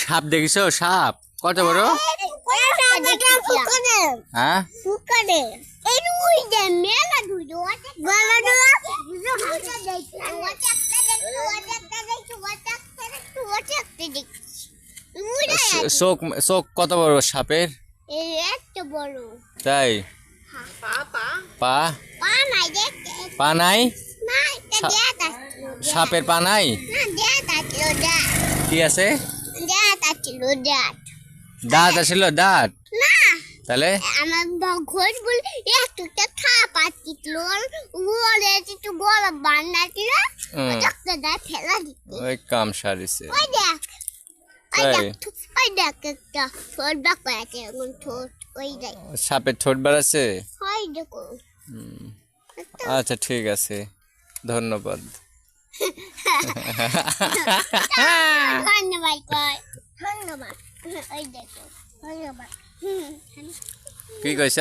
সাপ দেখিছো? সাপ কত বড়? হ্যাঁ চোখ চোখ কত বড় সাপের? তাই পা পা নাই? সাপের পা নাই? কি আছে? দাঁত আছিল? দাঁত তাহলে আমার ঘর বলে একটা খাপা ছিল একটু গলা বান্না ছিল ফেলা দিতে ওই কাম সারিছে। ওই দেখ তাই ওই দেখ একটা ঠোঁট বাঁকা আছে এখন ঠোঁট ওই দেখ সাপের ঠোঁট বাড়াচ্ছে? হয় দেখো। আচ্ছা ঠিক আছে, ধন্যবাদ। ধন্যবাদ কয় ধন্যবাদ ওই দেখো ধন্যবাদ। কি কইছ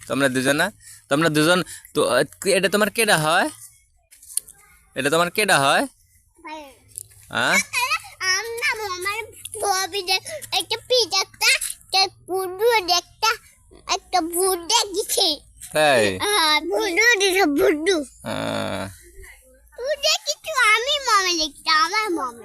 তোমরা দুজনা? তোমরা দুজন তো এটা তোমার কেডা হয়? এটা তোমার কেডা হয়? হ্যাঁ আমরা আমার ছবি দেখ একটা পিজাটা একটা কুডু দেখটা একটা ভূত দেখছি। তাই হ্যাঁ ভুডু দিছে ভুডু আহ, তুই দেখিস আমি মামা দেখছি আমার মামা